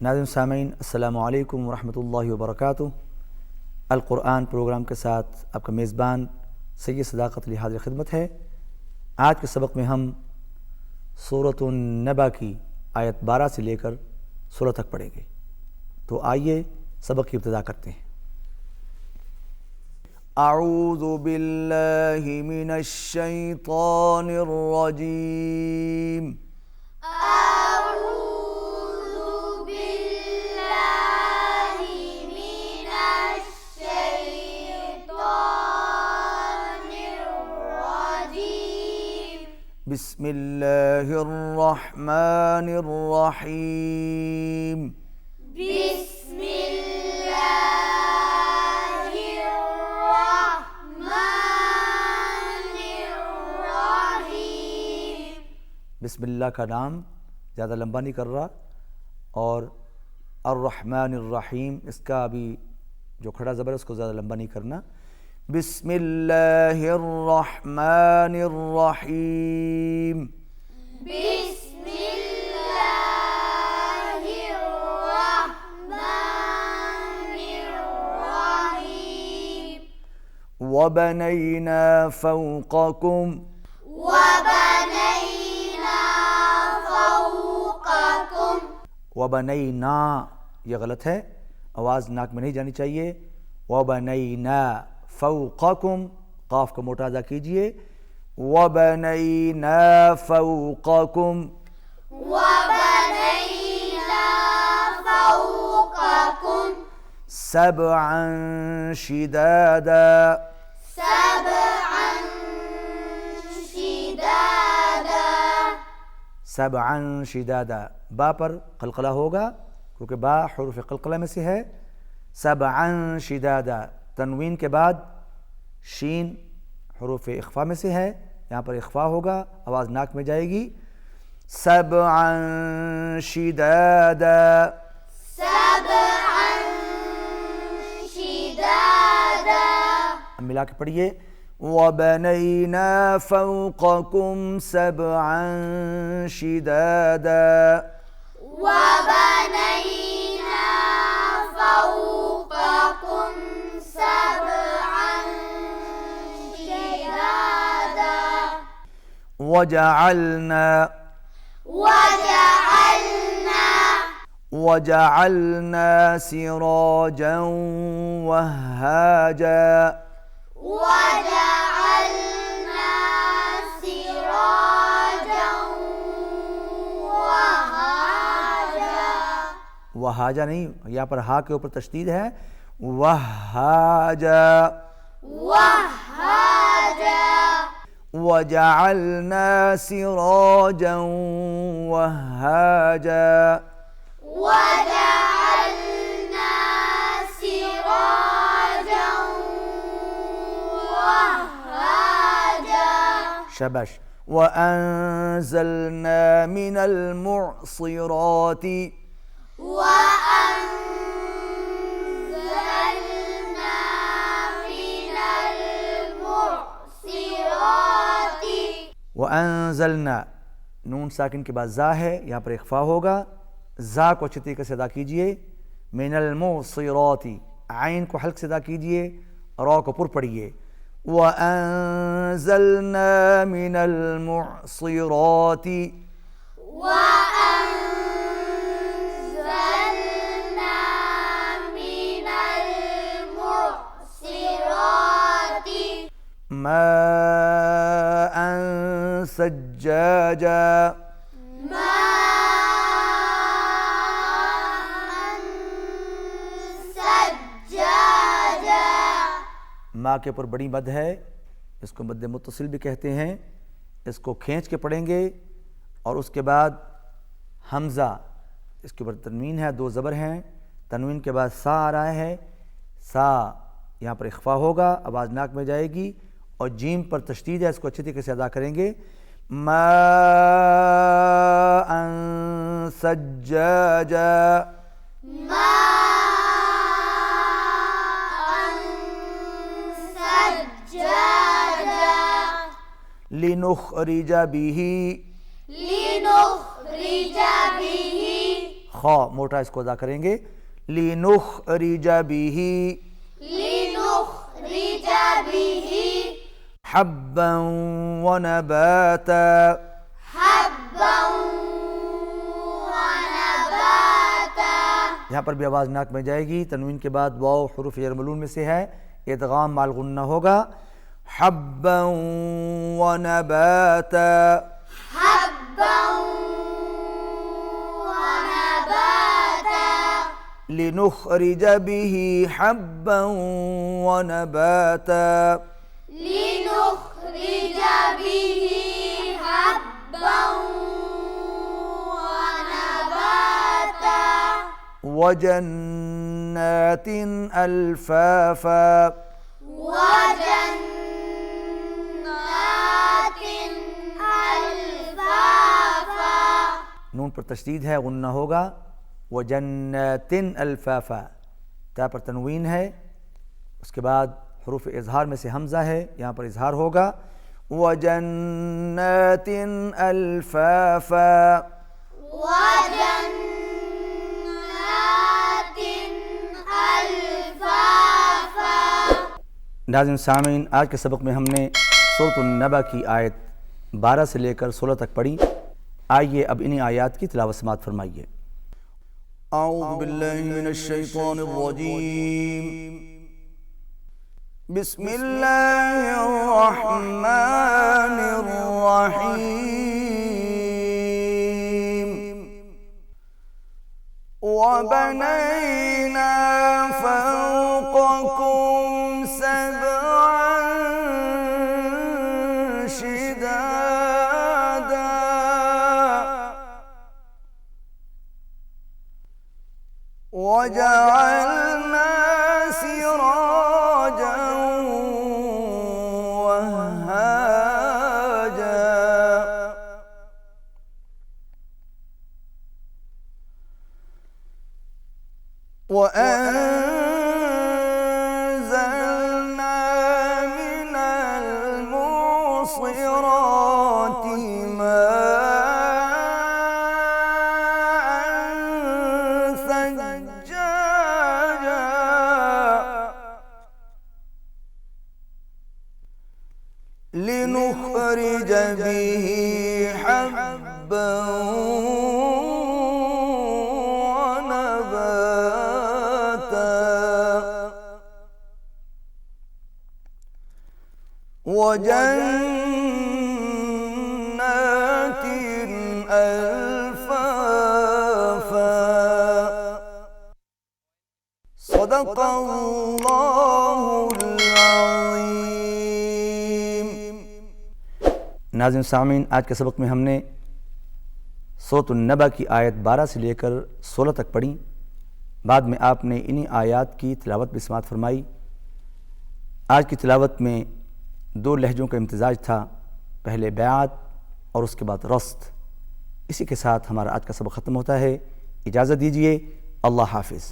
ناظرین سامعین السلام علیکم ورحمۃ اللہ وبرکاتہ۔ القرآن پروگرام کے ساتھ آپ کا میزبان سید صداقت علی حاضر خدمت ہے۔ آج کے سبق میں ہم سورۃ النبا کی آیت 12 سے لے کر 16 تک پڑھیں گے، تو آئیے سبق کی ابتدا کرتے ہیں۔ اعوذ باللہ من الشیطان الرجیم۔ بسم اللہ الرحمن الرحیم۔ بسم اللہ الرحمن الرحیم۔ بسم اللہ کا نام زیادہ لمبا نہیں کر رہا، اور الرحمن الرحیم اس کا ابھی جو کھڑا زبر ہے اس کو زیادہ لمبا نہیں کرنا۔ بسم اللہ الرحمن الرحیم۔ بسم اللہ الرحمن الرحیم۔ وبنینا فوقکم۔ وبنینا فوقکم۔ وبنینا یہ غلط ہے، آواز ناک میں نہیں جانی چاہیے۔ وبنینا فوقکم، قاف کو موٹا ادا کیجئے۔ وبنینا فوقکم۔ وبنینا فوقکم۔ سبعا شدادا۔ سبعا شدادا۔ سبعا شدادا، با پر قلقلہ ہوگا کیونکہ با حروف قلقلہ میں سے ہے۔ سبعا شدادا، تنوین کے بعد شین حروف اخفا میں سے ہے، یہاں پر اخفا ہوگا، آواز ناک میں جائے گی۔ سبعا شدادا۔ سبعا شدادا۔ اب ملا کے پڑھیے۔ وبنینا فوقکم سبعا شدادا۔ وبنینا فوقکم سبعا شدادا۔ وجعلنا سراجا وهاجا۔ وجعلنا سراجا وهاجا۔ وہاجا نہیں، یہاں پر ہا کے اوپر تشدید ہے۔ وہاجا۔ وهاجا۔ وجعلنا سراجا وهاجا۔ وجعلنا سراجا وهاجا۔ شبش۔ وأنزلنا من المعصرات۔ وأنزلنا من المعصرات۔ وأنزلنا، نون ساکن کے بعد زا ہے، یہاں پر اخفا ہوگا، زا کو اچھی طریقے سے ادا کیجئے۔ من المعصرات، عین کو حلق سے ادا کیجئے، را کو پر پڑھیے۔ وأنزلنا من المعصرات۔ وأنزلنا من المعصرات ماء ثجاجا۔ ماء ثجاجا۔ ماں کے اوپر بڑی مد ہے، اس کو مد متصل بھی کہتے ہیں، اس کو کھینچ کے پڑھیں گے، اور اس کے بعد حمزہ، اس کے اوپر تنوین ہے، دو زبر ہیں، تنوین کے بعد سا آ رہا ہے، سا یہاں پر اخفا ہوگا، آواز ناک میں جائے گی، اور جیم پر تشدید ہے، اس کو اچھی طریقے سے ادا کریں گے۔ ماء ثجاجا۔ ماء ثجاجا۔ لنخرج به خا موٹا اس کو ادا کریں گے، لِنُخْرِجَ بِهِ لنخرج به حَبًّا وَنَبَاتًا۔ حبا ونباتا۔ یہاں پر بھی آواز ناک میں جائے گی، تنوین کے بعد واو حروف یرملون میں سے ہے، ادغام مع الغنہ ہوگا، حبا ونباتا۔ حبا ونباتا۔ لنخرج به حبا ونباتا۔ لنخرج به حبا ونباتا۔ وجنات ألفافا۔ وجنات ألفافا۔ نون پر تشدید ہے، غنہ ہوگا، وجنات الفافا۔ تا پر تنوین ہے، اس کے بعد حروف اظہار میں سے حمزہ ہے، یہاں پر اظہار ہوگا، وجنات الفافا۔ وجنات ألفافا۔ ناظرین سامعین، آج کے سبق میں ہم نے سورۃ النبا کی آیت 12 سے لے کر 16 تک پڑھی۔ آئیے اب انہی آیات کی تلاوت سماعت فرمائیے۔ اعوذ باللہ من الشیطان الرجیم، بسم اللہ الرحمن الرحیم۔ وَبَنَيْنَا فَوْقَكُمْ سَبْعًا شِدَادًا وَجَعَلْنَا سِرَاجًا وَهَّاجًا وَأَنزَلْنَا مِنَ الْمُعْصِرَاتِ مَاءً ثَجَّاجًا لِنُخْرِجَ بِهِ حَبًّا وجنات ألفافا۔ صدق اللہ العظیم۔ ناظرین سامعین، آج کے سبق میں ہم نے سورۃ النبا کی آیت 12 سے لے کر 16 تک پڑھی، بعد میں آپ نے انہی آیات کی تلاوت بھی سماعت فرمائی۔ آج کی تلاوت میں 2 لہجوں کا امتزاج تھا، پہلے بیعت اور اس کے بعد رست۔ اسی کے ساتھ ہمارا آج کا سبق ختم ہوتا ہے، اجازت دیجیے، اللہ حافظ۔